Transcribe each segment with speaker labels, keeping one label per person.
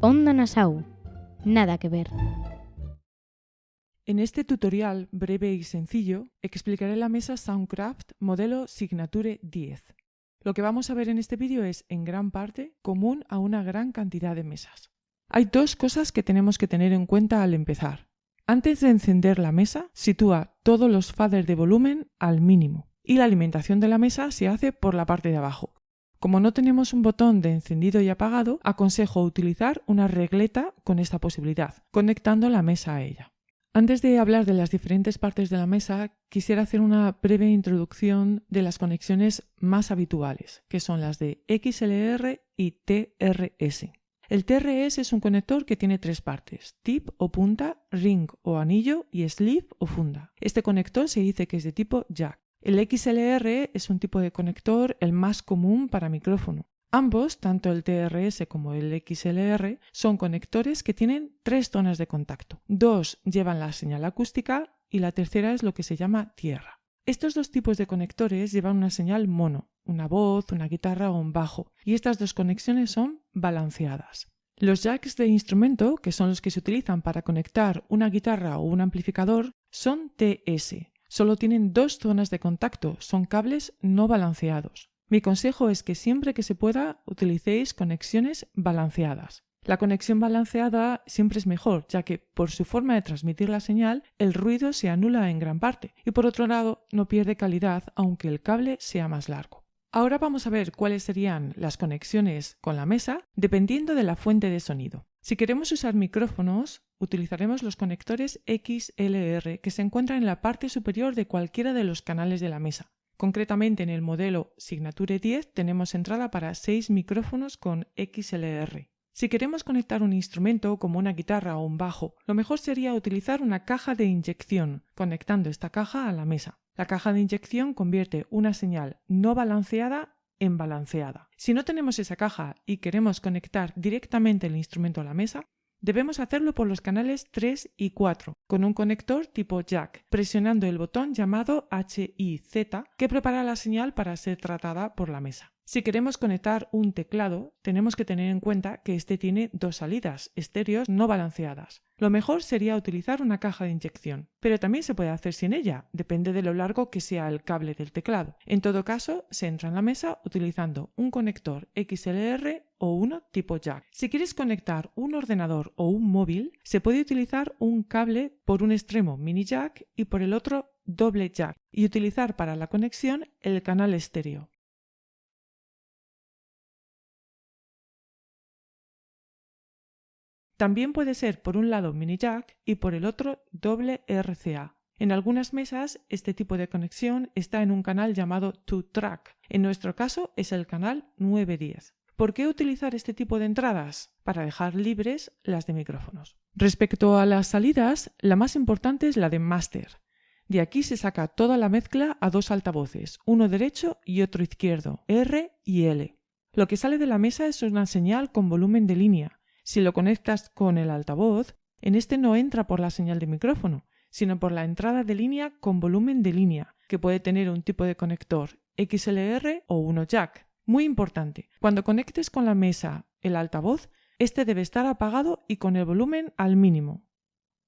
Speaker 1: Onda Nassau. Nada que ver.
Speaker 2: En este tutorial breve y sencillo explicaré la mesa Soundcraft modelo Signature 10. Lo que vamos a ver en este vídeo es, en gran parte, común a una gran cantidad de mesas. Hay dos cosas que tenemos que tener en cuenta al empezar. Antes de encender la mesa, sitúa todos los faders de volumen al mínimo y la alimentación de la mesa se hace por la parte de abajo. Como no tenemos un botón de encendido y apagado, aconsejo utilizar una regleta con esta posibilidad, conectando la mesa a ella. Antes de hablar de las diferentes partes de la mesa, quisiera hacer una breve introducción de las conexiones más habituales, que son las de XLR y TRS. El TRS es un conector que tiene tres partes: tip o punta, ring o anillo y sleeve o funda. Este conector se dice que es de tipo jack. El XLR es un tipo de conector el más común para micrófono. Ambos, tanto el TRS como el XLR, son conectores que tienen tres zonas de contacto. Dos llevan la señal acústica y la tercera es lo que se llama tierra. Estos dos tipos de conectores llevan una señal mono, una voz, una guitarra o un bajo, y estas dos conexiones son balanceadas. Los jacks de instrumento, que son los que se utilizan para conectar una guitarra o un amplificador, son TS. Solo tienen dos zonas de contacto, son cables no balanceados. Mi consejo es que siempre que se pueda utilicéis conexiones balanceadas. La conexión balanceada siempre es mejor, ya que por su forma de transmitir la señal, el ruido se anula en gran parte y por otro lado no pierde calidad aunque el cable sea más largo. Ahora vamos a ver cuáles serían las conexiones con la mesa dependiendo de la fuente de sonido. Si queremos usar micrófonos, utilizaremos los conectores XLR que se encuentran en la parte superior de cualquiera de los canales de la mesa. Concretamente en el modelo Signature 10 tenemos entrada para 6 micrófonos con XLR. Si queremos conectar un instrumento como una guitarra o un bajo, lo mejor sería utilizar una caja de inyección, conectando esta caja a la mesa. La caja de inyección convierte una señal no balanceada en balanceada. Si no tenemos esa caja y queremos conectar directamente el instrumento a la mesa, debemos hacerlo por los canales 3 y 4, con un conector tipo jack, presionando el botón llamado HIZ que prepara la señal para ser tratada por la mesa. Si queremos conectar un teclado, tenemos que tener en cuenta que este tiene dos salidas estéreos no balanceadas. Lo mejor sería utilizar una caja de inyección, pero también se puede hacer sin ella, depende de lo largo que sea el cable del teclado. En todo caso, se entra en la mesa utilizando un conector XLR o uno tipo jack. Si quieres conectar un ordenador o un móvil, se puede utilizar un cable por un extremo mini jack y por el otro doble jack y utilizar para la conexión el canal estéreo. También puede ser por un lado mini jack y por el otro doble RCA. En algunas mesas este tipo de conexión está en un canal llamado 2-track. En nuestro caso es el canal 910. ¿Por qué utilizar este tipo de entradas? Para dejar libres las de micrófonos. Respecto a las salidas, la más importante es la de máster. De aquí se saca toda la mezcla a dos altavoces, uno derecho y otro izquierdo, R y L. Lo que sale de la mesa es una señal con volumen de línea. Si lo conectas con el altavoz, en este no entra por la señal de micrófono, sino por la entrada de línea con volumen de línea, que puede tener un tipo de conector XLR o uno jack. Muy importante, cuando conectes con la mesa el altavoz, este debe estar apagado y con el volumen al mínimo.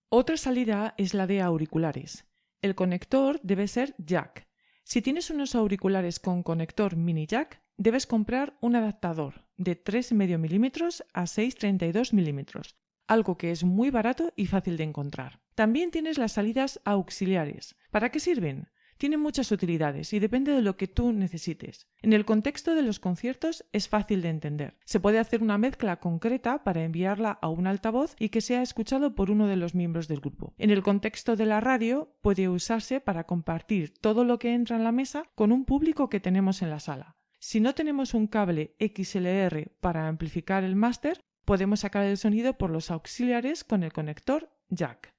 Speaker 2: Otra salida es la de auriculares. El conector debe ser jack. Si tienes unos auriculares con conector mini jack, debes comprar un adaptador de 3,5 mm a 6,32 mm, algo que es muy barato y fácil de encontrar. También tienes las salidas auxiliares. ¿Para qué sirven? Tienen muchas utilidades y depende de lo que tú necesites. En el contexto de los conciertos es fácil de entender. Se puede hacer una mezcla concreta para enviarla a un altavoz y que sea escuchado por uno de los miembros del grupo. En el contexto de la radio puede usarse para compartir todo lo que entra en la mesa con un público que tenemos en la sala. Si no tenemos un cable XLR para amplificar el máster, podemos sacar el sonido por los auxiliares con el conector jack.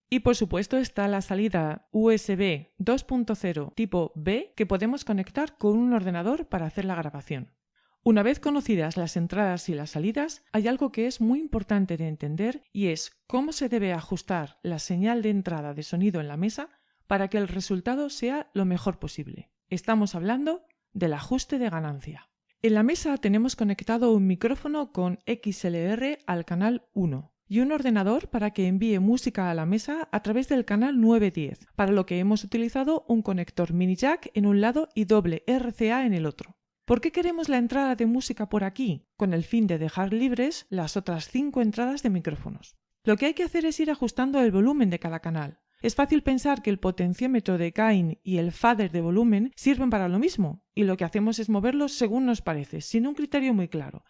Speaker 2: Y por supuesto está la salida USB 2.0 tipo B que podemos conectar con un ordenador para hacer la grabación. Una vez conocidas las entradas y las salidas, hay algo que es muy importante de entender y es cómo se debe ajustar la señal de entrada de sonido en la mesa para que el resultado sea lo mejor posible. Estamos hablando del ajuste de ganancia. En la mesa tenemos conectado un micrófono con XLR al canal 1 y un ordenador para que envíe música a la mesa a través del canal 910, para lo que hemos utilizado un conector mini jack en un lado y doble RCA en el otro. ¿Por qué queremos la entrada de música por aquí? Con el fin de dejar libres las otras 5 entradas de micrófonos. Lo que hay que hacer es ir ajustando el volumen de cada canal. Es fácil pensar que el potenciómetro de gain y el fader de volumen sirven para lo mismo, y lo que hacemos es moverlos según nos parece, sin un criterio muy claro.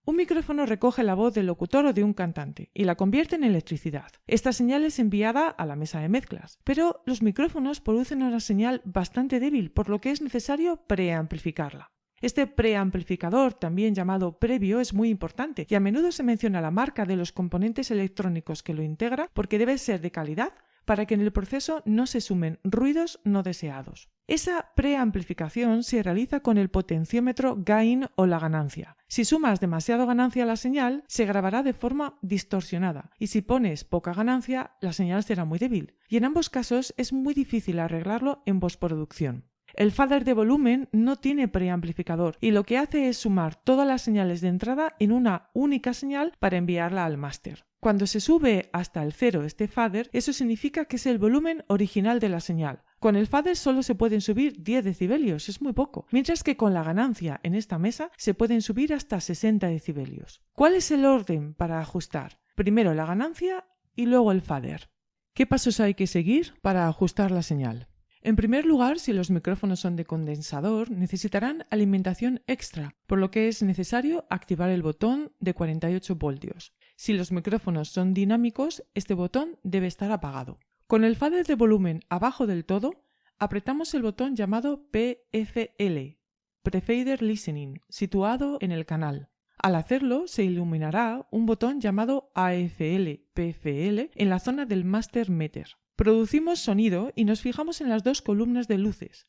Speaker 2: Un micrófono recoge la voz del locutor o de un cantante y la convierte en electricidad. Esta señal es enviada a la mesa de mezclas, pero los micrófonos producen una señal bastante débil, por lo que es necesario preamplificarla. Este preamplificador, también llamado previo, es muy importante y a menudo se menciona la marca de los componentes electrónicos que lo integra porque debe ser de calidad para que en el proceso no se sumen ruidos no deseados. Esa preamplificación se realiza con el potenciómetro gain o la ganancia. Si sumas demasiado ganancia a la señal, se grabará de forma distorsionada, y si pones poca ganancia, la señal será muy débil. Y en ambos casos es muy difícil arreglarlo en postproducción. El fader de volumen no tiene preamplificador y lo que hace es sumar todas las señales de entrada en una única señal para enviarla al máster. Cuando se sube hasta el 0 este fader, eso significa que es el volumen original de la señal. Con el fader solo se pueden subir 10 decibelios, es muy poco, mientras que con la ganancia en esta mesa se pueden subir hasta 60 decibelios. ¿Cuál es el orden para ajustar? Primero la ganancia y luego el fader. ¿Qué pasos hay que seguir para ajustar la señal? En primer lugar, si los micrófonos son de condensador, necesitarán alimentación extra, por lo que es necesario activar el botón de 48 voltios. Si los micrófonos son dinámicos, este botón debe estar apagado. Con el fader de volumen abajo del todo, apretamos el botón llamado PFL, Prefader Listening, situado en el canal. Al hacerlo, se iluminará un botón llamado AFL, PFL, en la zona del Master Meter. Producimos sonido y nos fijamos en las dos columnas de luces.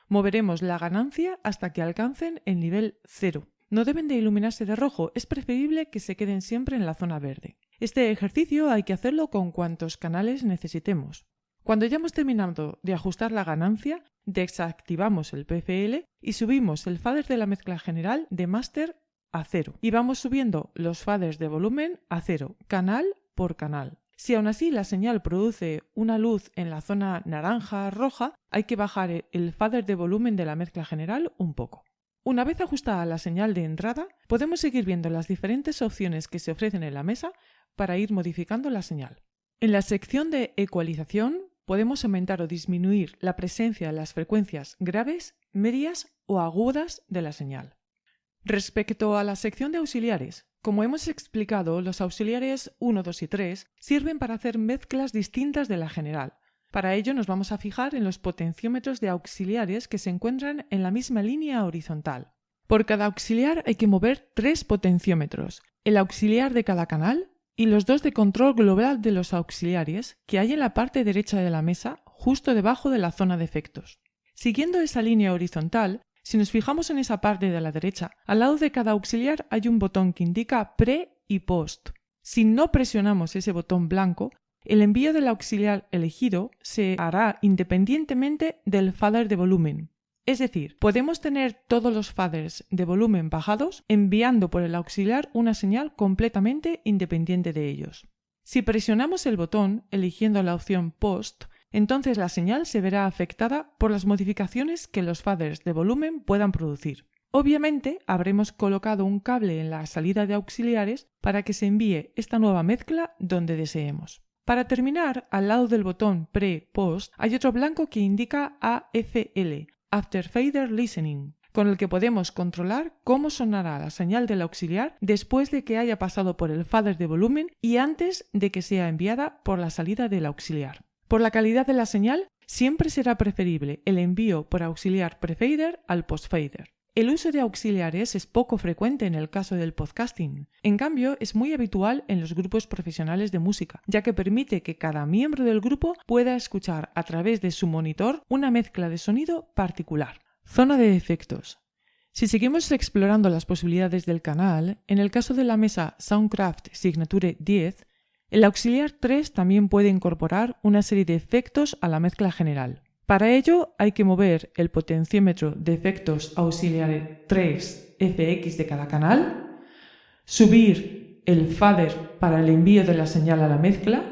Speaker 2: Moveremos la ganancia hasta que alcancen el nivel 0. No deben de iluminarse de rojo, es preferible que se queden siempre en la zona verde. Este ejercicio hay que hacerlo con cuantos canales necesitemos. Cuando ya hemos terminado de ajustar la ganancia, desactivamos el PFL y subimos el fader de la mezcla general de máster a 0. Y vamos subiendo los faders de volumen a 0, canal por canal. Si aún así la señal produce una luz en la zona naranja-roja, hay que bajar el fader de volumen de la mezcla general un poco. Una vez ajustada la señal de entrada, podemos seguir viendo las diferentes opciones que se ofrecen en la mesa para ir modificando la señal. En la sección de ecualización podemos aumentar o disminuir la presencia de las frecuencias graves, medias o agudas de la señal. Respecto a la sección de auxiliares, como hemos explicado, los auxiliares 1, 2 y 3 sirven para hacer mezclas distintas de la general. Para ello nos vamos a fijar en los potenciómetros de auxiliares que se encuentran en la misma línea horizontal. Por cada auxiliar hay que mover 3 potenciómetros, el auxiliar de cada canal y los 2 de control global de los auxiliares que hay en la parte derecha de la mesa, justo debajo de la zona de efectos. Siguiendo esa línea horizontal, si nos fijamos en esa parte de la derecha, al lado de cada auxiliar hay un botón que indica pre y post. Si no presionamos ese botón blanco, el envío del auxiliar elegido se hará independientemente del fader de volumen. Es decir, podemos tener todos los faders de volumen bajados enviando por el auxiliar una señal completamente independiente de ellos. Si presionamos el botón eligiendo la opción post, entonces la señal se verá afectada por las modificaciones que los faders de volumen puedan producir. Obviamente, habremos colocado un cable en la salida de auxiliares para que se envíe esta nueva mezcla donde deseemos. Para terminar, al lado del botón Pre-Post hay otro blanco que indica AFL, After Fader Listening, con el que podemos controlar cómo sonará la señal del auxiliar después de que haya pasado por el fader de volumen y antes de que sea enviada por la salida del auxiliar. Por la calidad de la señal, siempre será preferible el envío por auxiliar prefader al postfader. El uso de auxiliares es poco frecuente en el caso del podcasting. En cambio, es muy habitual en los grupos profesionales de música, ya que permite que cada miembro del grupo pueda escuchar a través de su monitor una mezcla de sonido particular. Zona de efectos. Si seguimos explorando las posibilidades del canal, en el caso de la mesa Soundcraft Signature 10, el auxiliar 3 también puede incorporar una serie de efectos a la mezcla general. Para ello hay que mover el potenciómetro de efectos auxiliar 3 FX de cada canal, subir el fader para el envío de la señal a la mezcla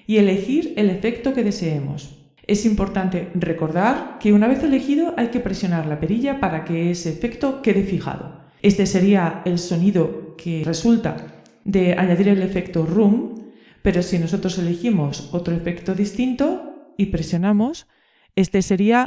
Speaker 2: y elegir el efecto que deseemos. Es importante recordar que una vez elegido hay que presionar la perilla para que ese efecto quede fijado. Este sería el sonido que resulta de añadir el efecto Room, pero si nosotros elegimos otro efecto distinto y presionamos, este sería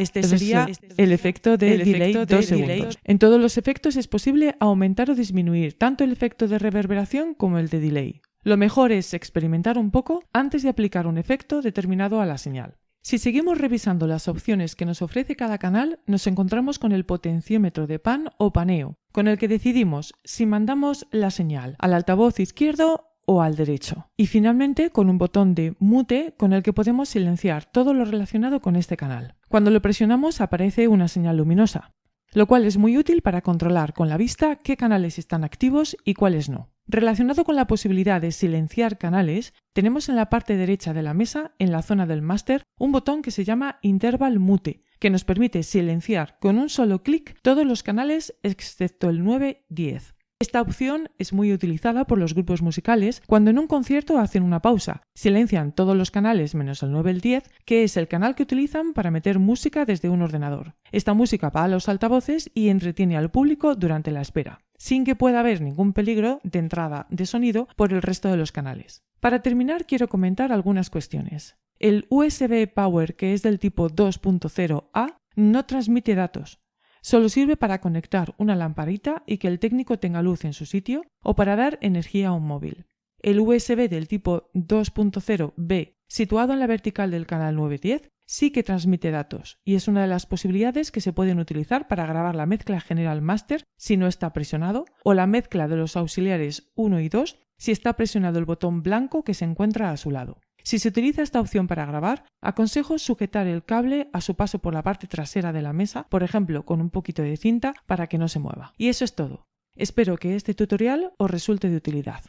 Speaker 2: el efecto de delay 2 segundos. En todos los efectos es posible aumentar o disminuir tanto el efecto de reverberación como el de delay. Lo mejor es experimentar un poco antes de aplicar un efecto determinado a la señal. Si seguimos revisando las opciones que nos ofrece cada canal, nos encontramos con el potenciómetro de pan o paneo, con el que decidimos si mandamos la señal al altavoz izquierdo o al derecho. Y finalmente con un botón de mute con el que podemos silenciar todo lo relacionado con este canal. Cuando lo presionamos aparece una señal luminosa, lo cual es muy útil para controlar con la vista qué canales están activos y cuáles no. Relacionado con la posibilidad de silenciar canales, tenemos en la parte derecha de la mesa, en la zona del máster, un botón que se llama Interval Mute, que nos permite silenciar con un solo clic todos los canales excepto el 9-10. Esta opción es muy utilizada por los grupos musicales cuando en un concierto hacen una pausa, silencian todos los canales menos el 9 y el 10, que es el canal que utilizan para meter música desde un ordenador. Esta música va a los altavoces y entretiene al público durante la espera, sin que pueda haber ningún peligro de entrada de sonido por el resto de los canales. Para terminar, quiero comentar algunas cuestiones. El USB Power, que es del tipo 2.0A, no transmite datos. Solo sirve para conectar una lamparita y que el técnico tenga luz en su sitio o para dar energía a un móvil. El USB del tipo 2.0B, situado en la vertical del canal 910, sí que transmite datos y es una de las posibilidades que se pueden utilizar para grabar la mezcla General Master si no está presionado o la mezcla de los auxiliares 1 y 2 si está presionado el botón blanco que se encuentra a su lado. Si se utiliza esta opción para grabar, aconsejo sujetar el cable a su paso por la parte trasera de la mesa, por ejemplo con un poquito de cinta para que no se mueva. Y eso es todo. Espero que este tutorial os resulte de utilidad.